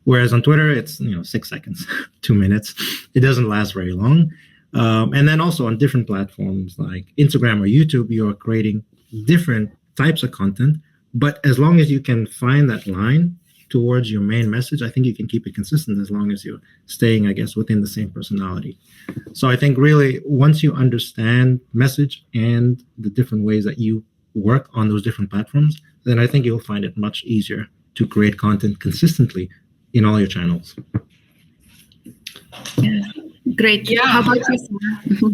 whereas on Twitter, it's, 6 seconds, 2 minutes. It doesn't last very long. And then also on different platforms like Instagram or YouTube, you're creating different types of content. But as long as you can find that line towards your main message, I think you can keep it consistent as long as you're staying, I guess, within the same personality. So I think really once you understand message and the different ways that you work on those different platforms, then I think you'll find it much easier to create content consistently in all your channels. Yeah. Great. Yeah. How about you, Sarah?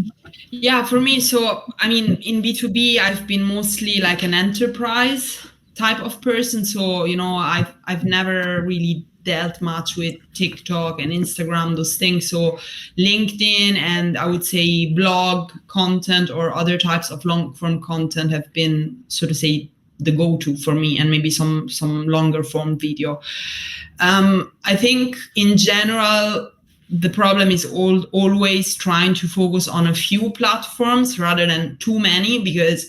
Yeah, for me, so I mean, in B2B, I've been mostly like an enterprise type of person. So, I've never really dealt much with TikTok and Instagram, those things. So LinkedIn and I would say blog content or other types of long form content have been, so to say, the go-to for me, and maybe some longer form video. I think in general, the problem is always trying to focus on a few platforms rather than too many, because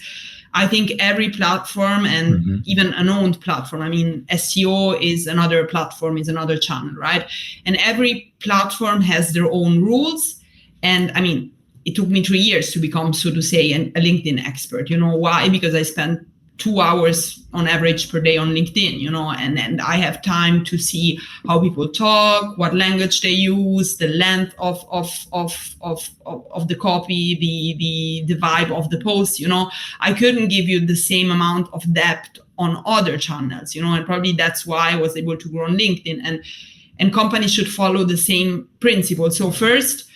I think every platform and even an owned platform, I mean, SEO is another platform, is another channel, right? And every platform has their own rules. And I mean, it took me 3 years to become, so to say, a LinkedIn expert. Why? Because I spent 2 hours on average per day on LinkedIn, and I have time to see how people talk, what language they use, the length of the copy, the vibe of the post. I couldn't give you the same amount of depth on other channels, and probably that's why I was able to grow on LinkedIn. And companies should follow the same principle. So first,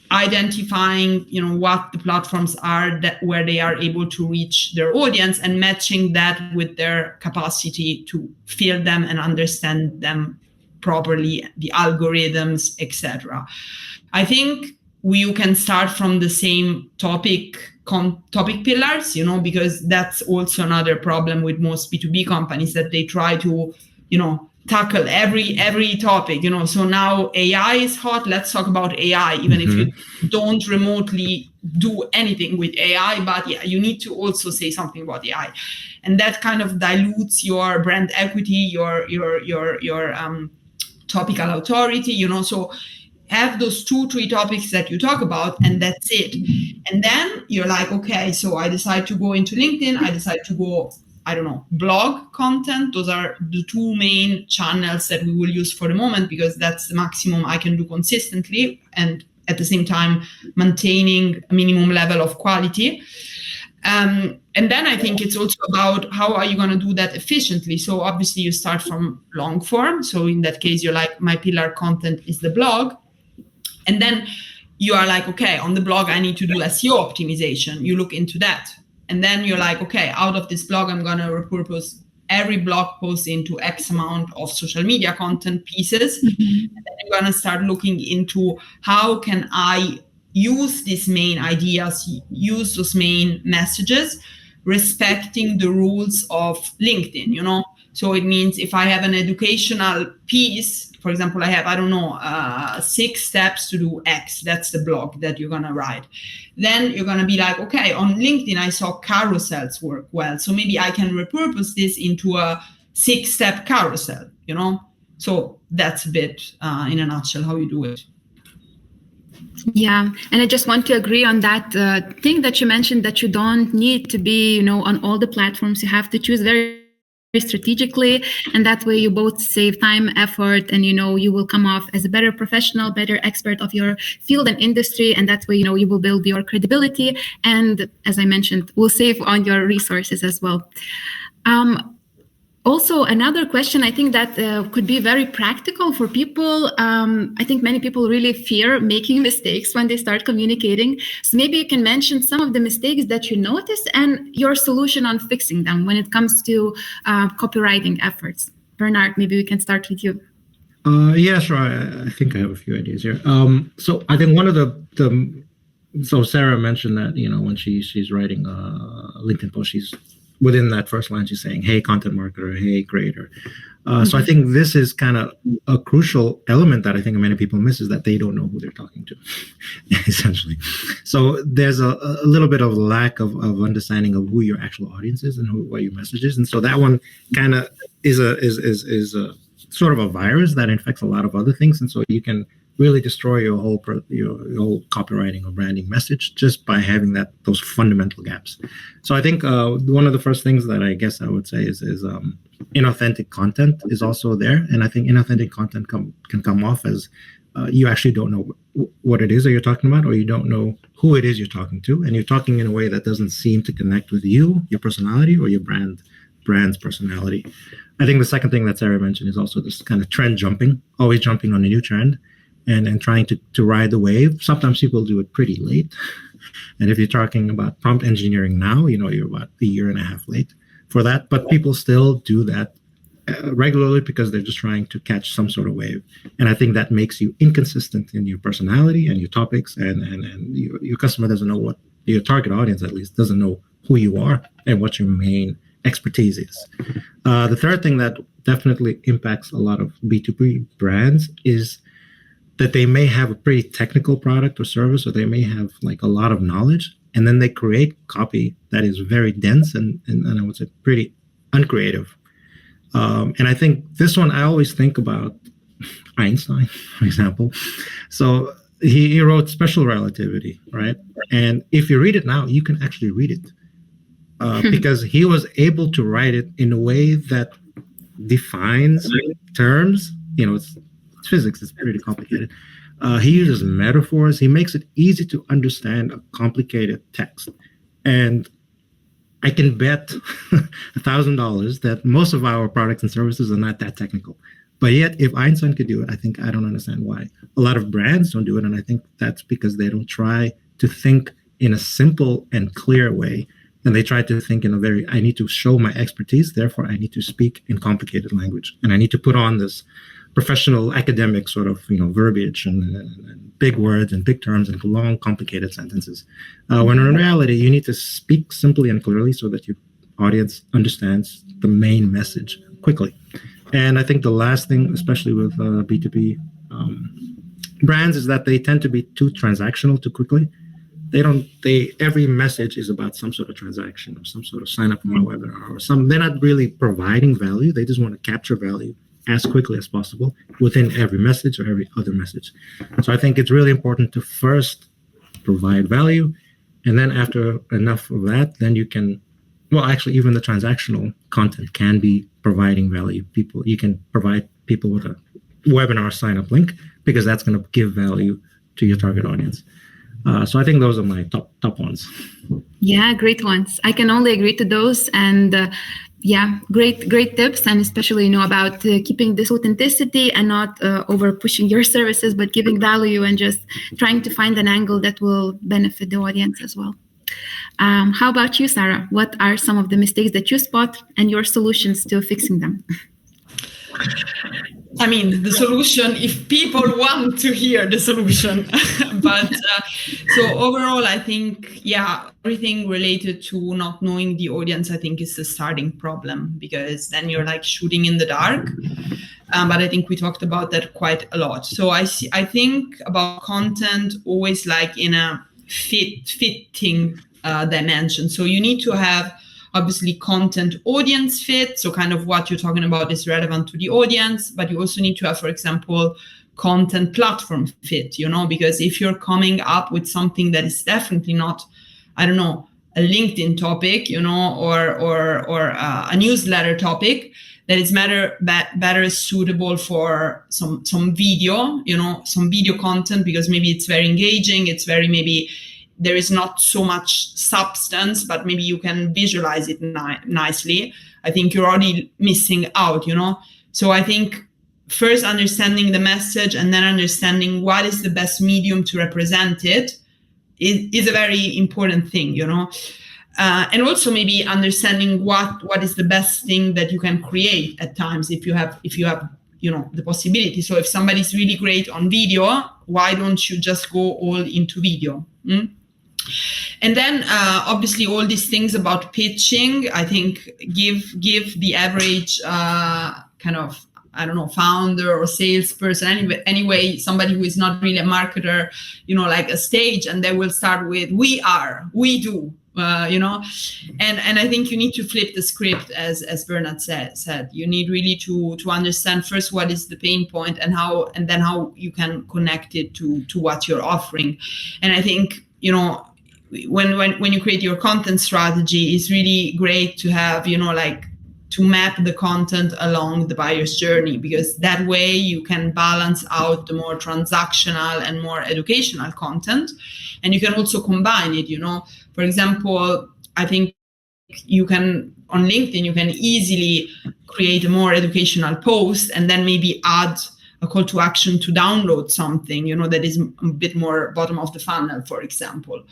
identifying what the platforms are where they are able to reach their audience, and matching that with their capacity to fill them and understand them properly, the algorithms, etc. I think you can start from the same topic pillars, because that's also another problem with most B2B companies, that they try to tackle every topic. So now AI is hot, let's talk about AI, even if you don't remotely do anything with AI, but yeah, you need to also say something about AI, and that kind of dilutes your brand equity, your topical authority. So have those 2-3 topics that you talk about, and that's it. And then you're like, okay, so I decide to go into LinkedIn, I decide to go, blog content. Those are the 2 main channels that we will use for the moment, because that's the maximum I can do consistently, and at the same time maintaining a minimum level of quality. And then I think it's also about how are you going to do that efficiently. So obviously you start from long form. So in that case, you're like, my pillar content is the blog. And then you are like, okay, on the blog, I need to do SEO optimization. You look into that. And then you're like, okay, out of this blog, I'm going to repurpose every blog post into X amount of social media content pieces. And then you're going to start looking into how can I use these main ideas, use those main messages, respecting the rules of LinkedIn, So it means if I have an educational piece, for example, I have, 6 steps to do X. That's the blog that you're going to write. Then you're going to be like, okay, on LinkedIn, I saw carousels work well. So maybe I can repurpose this into a 6-step carousel, So that's a bit, in a nutshell, how you do it. Yeah. And I just want to agree on that thing that you mentioned, that you don't need to be, on all the platforms. You have to choose very strategically, and that way you both save time, effort, and you will come off as a better professional, better expert of your field and industry, and that way you will build your credibility, and as I mentioned, will save on your resources as well. Also, another question, I think that could be very practical for people. I think many people really fear making mistakes when they start communicating. So maybe you can mention some of the mistakes that you notice and your solution on fixing them when it comes to copywriting efforts. Bernard, maybe we can start with you. Yeah, sure. I think I have a few ideas here. So I think one of so Sara mentioned that, when she's writing a LinkedIn post, she's within that first line, she's saying, hey, content marketer, hey, creator. So I think this is kind of a crucial element that I think many people miss, is that they don't know who they're talking to, essentially. So there's a little bit of lack of understanding of who your actual audience is and what your message is. And so that one kind of is a sort of a virus that infects a lot of other things. And so you can really destroy your whole copywriting or branding message just by having those fundamental gaps. So I think one of the first things that I guess I would say is inauthentic content is also there. And I think inauthentic content can come off as you actually don't know what it is that you're talking about, or you don't know who it is you're talking to, and you're talking in a way that doesn't seem to connect with you, your personality, or your brand's personality. I think the second thing that Sara mentioned is also this kind of trend jumping, always jumping on a new trend. And trying to ride the wave. Sometimes people do it pretty late. And if you're talking about prompt engineering now, you're about a year and a half late for that. But people still do that regularly because they're just trying to catch some sort of wave. And I think that makes you inconsistent in your personality and your topics. And your customer doesn't know what your target audience, at least, doesn't know who you are and what your main expertise is. The third thing that definitely impacts a lot of B2B brands is that they may have a pretty technical product or service, or they may have like a lot of knowledge, and then they create copy that is very dense and I would say pretty uncreative. And I think this one, I always think about Einstein, for example. So he wrote Special Relativity, right? And if you read it now, you can actually read it because he was able to write it in a way that defines terms. It's physics, it's pretty complicated. He uses metaphors. He makes it easy to understand a complicated text. And I can bet $1,000 that most of our products and services are not that technical. But yet, if Einstein could do it, I don't understand why. A lot of brands don't do it, and I think that's because they don't try to think in a simple and clear way. And they try to think in I need to show my expertise, therefore I need to speak in complicated language. And I need to put on this professional academic sort of verbiage and big words and big terms and long complicated sentences, when in reality you need to speak simply and clearly so that your audience understands the main message quickly. And I think the last thing, especially with B2B brands, is that they tend to be too transactional too quickly. Every message is about some sort of transaction or some sort of sign up for my webinar or they're not really providing value. They just want to capture value as quickly as possible within every message or every other message. So I think it's really important to first provide value. And then after enough of that, then you can, even the transactional content can be providing value. You can provide people with a webinar sign up link because that's going to give value to your target audience. So I think those are my top ones. Yeah, great ones. I can only agree to those. And great tips, and especially about keeping this authenticity and not over pushing your services, but giving value and just trying to find an angle that will benefit the audience as well. How about you, Sara? What are some of the mistakes that you spot and your solutions to fixing them? The solution, if people want to hear the solution. But so overall, I think, everything related to not knowing the audience, I think is the starting problem, because then you're like shooting in the dark. But I think we talked about that quite a lot. So I think about content always like in a fitting dimension. So you need to have obviously content audience fit. So kind of what you're talking about is relevant to the audience, but you also need to have, for example, content platform fit, because if you're coming up with something that is definitely not, a LinkedIn topic, or a newsletter topic, that is better suitable for some video, some video content, because maybe it's very engaging, it's very maybe there is not so much substance, but maybe you can visualize it nicely. I think you're already missing out, So I think first understanding the message and then understanding what is the best medium to represent it is a very important thing, And also maybe understanding what is the best thing that you can create at times if you have the possibility. So if somebody's really great on video, why don't you just go all into video? And then obviously all these things about pitching, I think give the average founder or salesperson, anyway, somebody who is not really a marketer, like a stage, and they will start with we do, and I think you need to flip the script, as Bernard said. You need really to understand first what is the pain point and then how you can connect it to what you're offering. And I think, when you create your content strategy, it's really great to have, to map the content along the buyer's journey, because that way you can balance out the more transactional and more educational content. And you can also combine it, For example, I think on LinkedIn, you can easily create a more educational post and then maybe add a call to action to download something, that is a bit more bottom of the funnel, for example.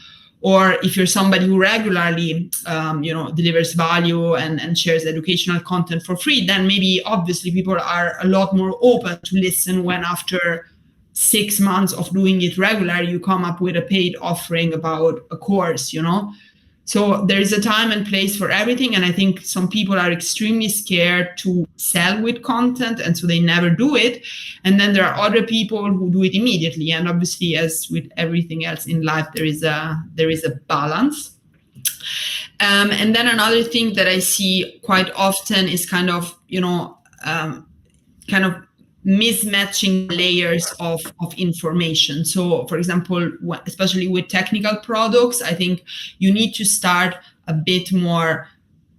Or if you're somebody who regularly, delivers value and shares educational content for free, then maybe obviously people are a lot more open to listen when after 6 months of doing it regularly, you come up with a paid offering about a course, So there is a time and place for everything. And I think some people are extremely scared to sell with content, and so they never do it. And then there are other people who do it immediately. And obviously, as with everything else in life, there is a balance. And then another thing that I see quite often is kind of mismatching layers of information. So, for example, especially with technical products, I think you need to start a bit more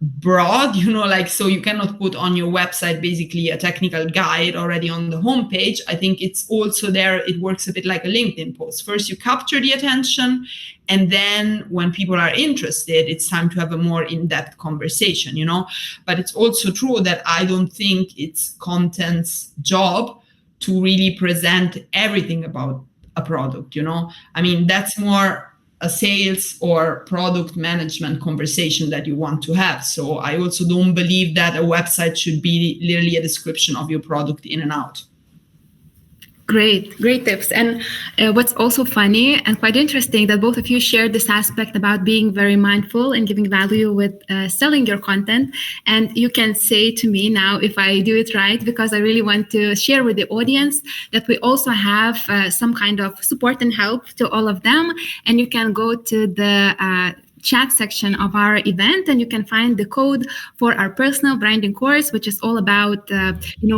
broad, like, so you cannot put on your website basically a technical guide already on the homepage. I think it's also there, it works a bit like a LinkedIn post. First you capture the attention, and then when people are interested, it's time to have a more in-depth conversation, but it's also true that I don't think it's content's job to really present everything about a product. I mean, that's more a sales or product management conversation that you want to have. So I also don't believe that a website should be literally a description of your product in and out. Great tips. And what's also funny and quite interesting that both of you shared this aspect about being very mindful and giving value with selling your content. And you can say to me now if I do it right, because I really want to share with the audience that we also have some kind of support and help to all of them. And you can go to the chat section of our event, and you can find the code for our personal branding course, which is all about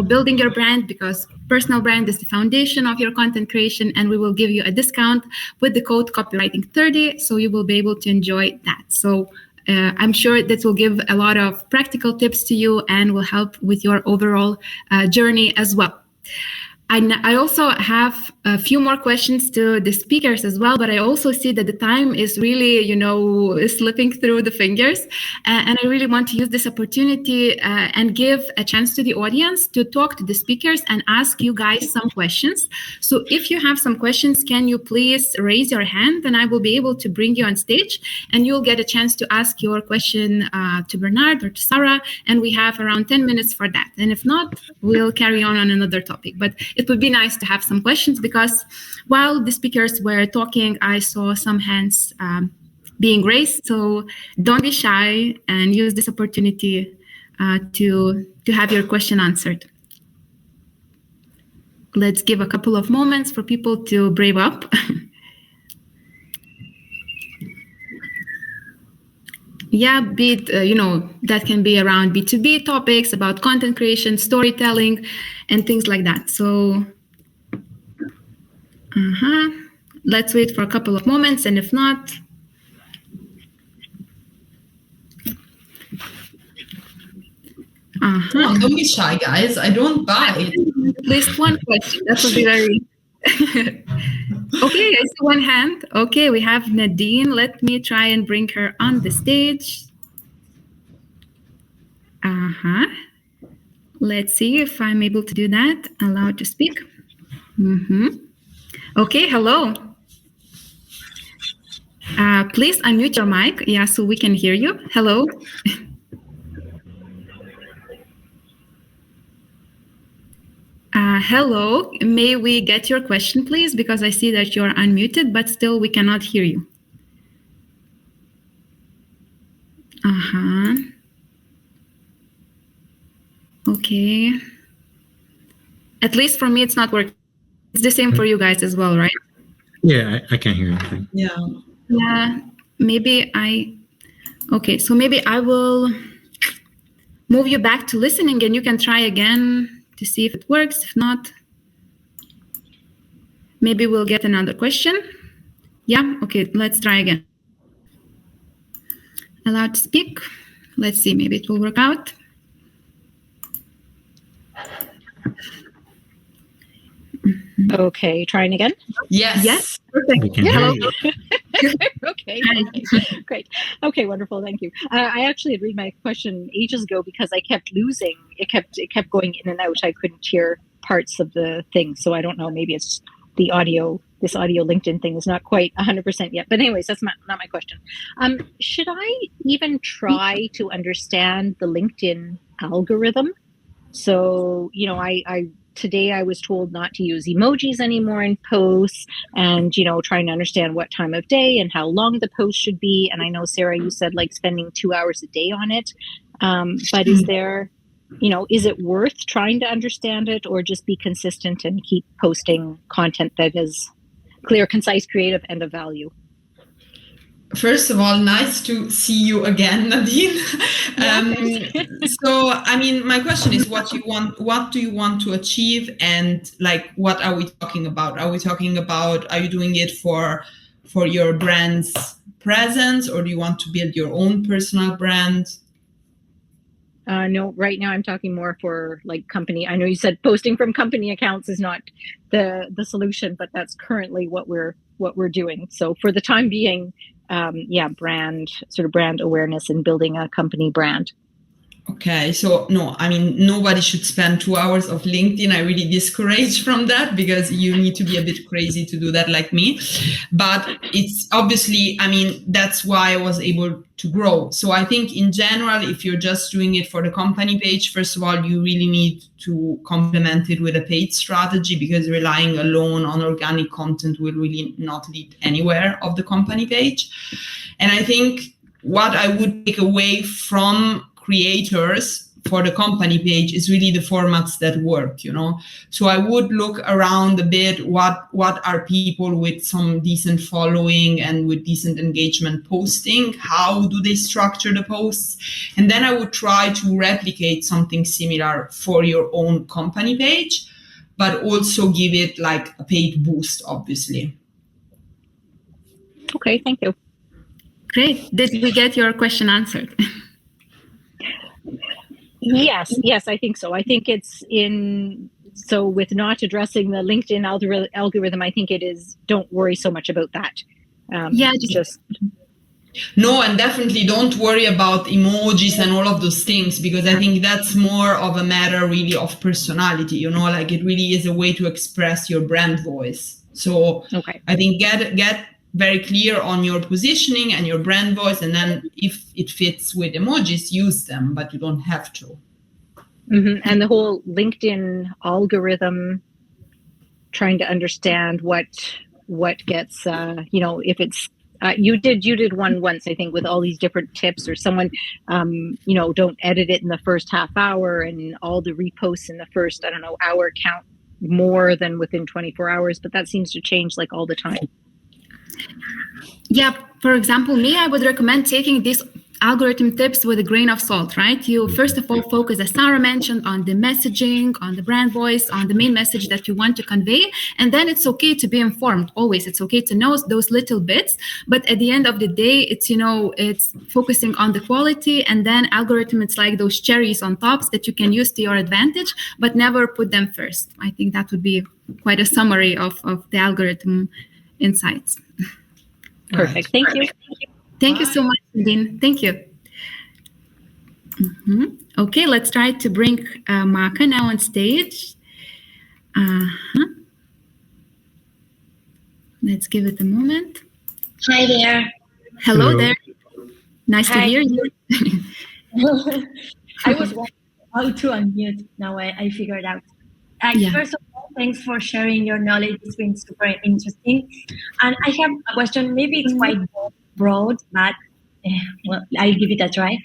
building your brand, because personal brand is the foundation of your content creation, and we will give you a discount with the code Copywriting30, so you will be able to enjoy that. So I'm sure that will give a lot of practical tips to you and will help with your overall journey as well. I also have a few more questions to the speakers as well, but I also see that the time is really, slipping through the fingers. And I really want to use this opportunity and give a chance to the audience to talk to the speakers and ask you guys some questions. So if you have some questions, can you please raise your hand, and I will be able to bring you on stage, and you'll get a chance to ask your question to Bernard or to Sara, and we have around 10 minutes for that. And if not, we'll carry on another topic. But it would be nice to have some questions, because while the speakers were talking, I saw some hands being raised. So don't be shy and use this opportunity to have your question answered. Let's give a couple of moments for people to brave up. Yeah, that can be around B2B topics, about content creation, storytelling, and things like that. So let's wait for a couple of moments, and if not, don't be shy, guys. I don't bite. At least one question. That would be very... Okay, I see one hand. Okay, we have Nadine. Let me try and bring her on the stage. Let's see if I'm able to do that. Allowed to speak. Okay, hello. Please unmute your mic. Yeah, so we can hear you. Hello. Hello. May we get your question, please? Because I see that you're unmuted, but still we cannot hear you. Okay. At least for me, it's not working. It's the same for you guys as well, right? Yeah, I can't hear anything. Yeah. Maybe okay, so maybe I will move you back to listening, and you can try again to see if it works. If not, maybe we'll get another question. Yeah, okay, let's try again. Allowed to speak. Let's see, maybe it will work out. Okay, trying again? Yes. Perfect. Hello. Okay, great. Okay, wonderful, thank you. I actually had read my question ages ago because I kept losing. It kept going in and out. I couldn't hear parts of the thing, so I don't know, maybe it's the audio. This audio LinkedIn thing is not quite 100% yet. But anyways, that's not my question. Should I even try to understand the LinkedIn algorithm? So, today I was told not to use emojis anymore in posts, and, trying to understand what time of day and how long the post should be. And I know, Sara, you said like spending 2 hours a day on it. But is there, is it worth trying to understand it, or just be consistent and keep posting content that is clear, concise, creative, and of value? First of all, nice to see you again, Nadine. So, I mean, my question is, what do you want to achieve, and like, what are we talking about? Are you doing it for your brand's presence, or do you want to build your own personal brand? No, right now I'm talking more for like company. I know you said posting from company accounts is not the solution, but that's currently what we're doing. So for the time being, brand awareness and building a company brand. Okay, so no, I mean, nobody should spend 2 hours of LinkedIn. I really discourage from that, because you need to be a bit crazy to do that like me. But it's obviously, I mean, that's why I was able to grow. So I think in general, if you're just doing it for the company page, first of all, you really need to complement it with a paid strategy, because relying alone on organic content will really not lead anywhere of the company page. And I think what I would take away from creators for the company page is really the formats that work, you know. So I would look around a bit, what are people with some decent following and with decent engagement posting, how do they structure the posts, and then I would try to replicate something similar for your own company page, but also give it like a paid boost, obviously. Okay, thank you. Great. Did we get your question answered? Yes, I think so. I think it's so with not addressing the LinkedIn algorithm, I think it is, don't worry so much about that. No, and definitely don't worry about emojis and all of those things, because I think that's more of a matter really of personality, you know, like it really is a way to express your brand voice. So okay. I think get very clear on your positioning and your brand voice, and then if it fits with emojis, use them, but you don't have to. Mm-hmm. And the whole LinkedIn algorithm, trying to understand what gets, if it's, you did one once, I think, with all these different tips, or someone, don't edit it in the first half hour, and all the reposts in the first, hour count more than within 24 hours, but that seems to change like all the time. Yeah, for example, me, I would recommend taking these algorithm tips with a grain of salt, right? You first of all focus, as Sara mentioned, on the messaging, on the brand voice, on the main message that you want to convey. And then it's okay to be informed always. It's okay to know those little bits. But at the end of the day, it's, it's focusing on the quality, and then algorithm, it's like those cherries on tops that you can use to your advantage, but never put them first. I think that would be quite a summary of the algorithm insights. Perfect. Thank you. Thank you so much, Nadine. Thank you. Mm-hmm. Okay, let's try to bring Maka now on stage. Let's give it a moment. Hi there. Hello there. Nice to hear you. I was wondering how to unmute. Now I figured out. First of all, thanks for sharing your knowledge. It's been super interesting. And I have a question. Maybe it's quite broad, but I'll give it a try.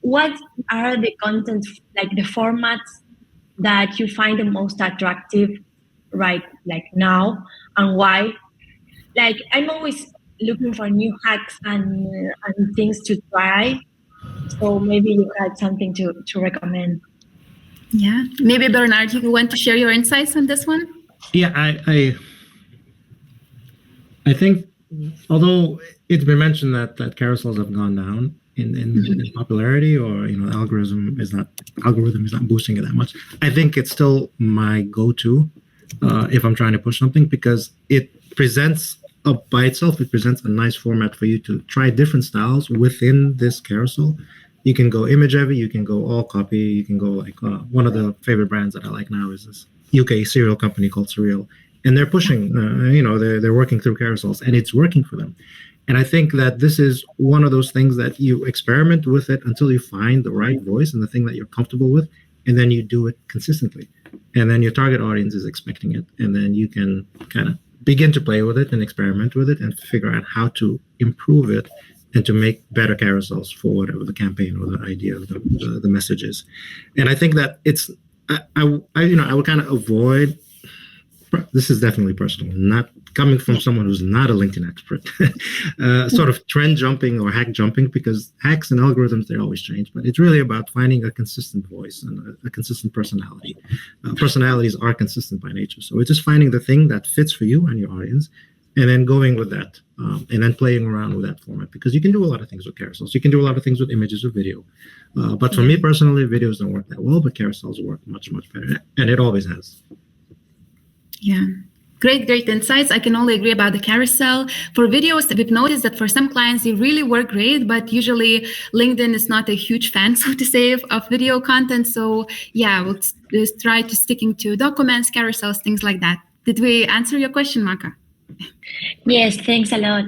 What are the content, like the formats that you find the most attractive right like now, and why? Like, I'm always looking for new hacks and things to try. So maybe you had something to recommend. Yeah, maybe Bernard, you want to share your insights on this one? Yeah, I think, although it's been mentioned that carousels have gone down in popularity, or algorithm is not boosting it that much, I think it's still my go-to if I'm trying to push something, because it presents by itself, it presents a nice format for you to try different styles within this carousel. You can go image heavy, you can go all copy, you can go like one of the favorite brands that I like now is this UK cereal company called Cereal, and they're pushing, they're working through carousels, and it's working for them. And I think that this is one of those things that you experiment with it until you find the right voice and the thing that you're comfortable with, and then you do it consistently, and then your target audience is expecting it, and then you can kind of begin to play with it and experiment with it and figure out how to improve it and to make better carousels for whatever the campaign or the idea of the message is. And I think that it's, I would kind of avoid, this is definitely personal, not coming from someone who's not a LinkedIn expert, sort of trend jumping or hack jumping, because hacks and algorithms, they always change, but it's really about finding a consistent voice and a consistent personality. Personalities are consistent by nature. So it's just finding the thing that fits for you and your audience, and then going with that, and then playing around with that format, because you can do a lot of things with carousels. You can do a lot of things with images or video. But for me personally, videos don't work that well, but carousels work much, much better. And it always has. Yeah. Great insights. I can only agree about the carousel. For videos, we've noticed that for some clients, they really work great, but usually LinkedIn is not a huge fan, so to say, of video content. So yeah, we'll just try to sticking to documents, carousels, things like that. Did we answer your question, Maka? Yes, thanks a lot.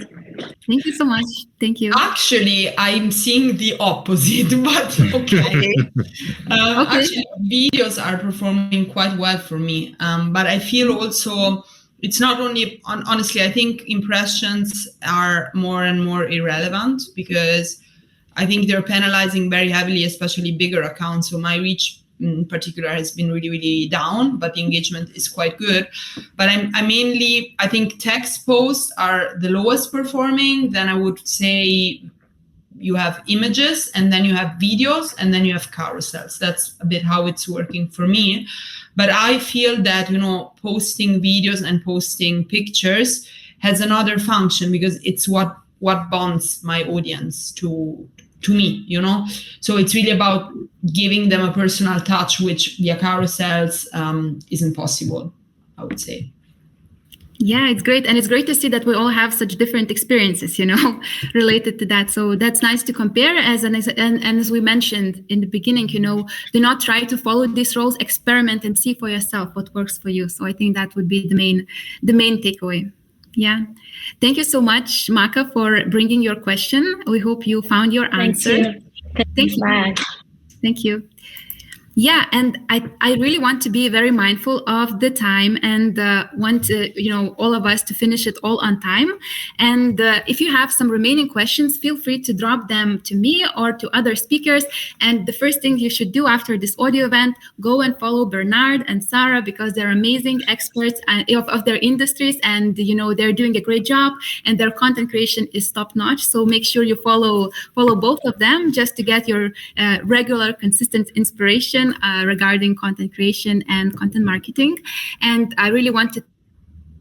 Thank you so much. Thank you. Actually, I'm seeing the opposite, but okay. Actually, videos are performing quite well for me. But I feel also it's not only, honestly, I think impressions are more and more irrelevant, because I think they're penalizing very heavily, especially bigger accounts. So my reach in particular has been really, really down, but the engagement is quite good. But I think text posts are the lowest performing. Then I would say you have images, and then you have videos, and then you have carousels. That's a bit how it's working for me. But I feel that, posting videos and posting pictures has another function, because it's what bonds my audience to me, So it's really about giving them a personal touch, which via carousels isn't possible, I would say. Yeah, it's great. And it's great to see that we all have such different experiences, related to that. So that's nice to compare. And as we mentioned in the beginning, do not try to follow these roles, experiment and see for yourself what works for you. So I think that would be the main takeaway. Yeah. Thank you so much, Maka, for bringing your question. We hope you found your answer. Thank you. Thank you. Yeah, and I really want to be very mindful of the time, and want all of us to finish it all on time. And if you have some remaining questions, feel free to drop them to me or to other speakers. And the first thing you should do after this audio event, go and follow Bernard and Sara, because they're amazing experts of their industries, and they're doing a great job, and their content creation is top notch. So make sure you follow both of them, just to get your regular, consistent inspiration regarding content creation and content marketing. And I really want to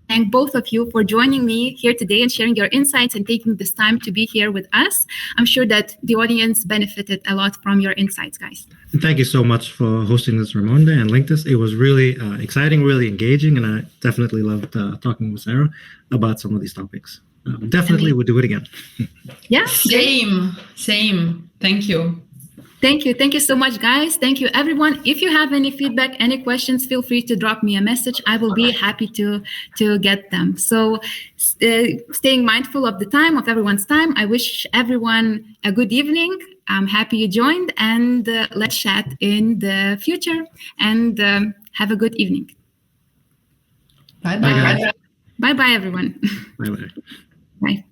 thank both of you for joining me here today and sharing your insights and taking this time to be here with us. I'm sure that the audience benefited a lot from your insights, guys. Thank you so much for hosting this, Raimonda and Linkedist. It was really exciting, really engaging, and I definitely loved talking with Sara about some of these topics. Definitely would do it again. Yeah. Same. Thank you. Thank you so much, guys. Thank you, everyone. If you have any feedback, any questions, feel free to drop me a message. I will be happy to get them. So staying mindful of the time, of everyone's time, I wish everyone a good evening. I'm happy you joined, and let's chat in the future, and have a good evening. Bye-bye. Bye-bye, everyone. Bye-bye. Bye.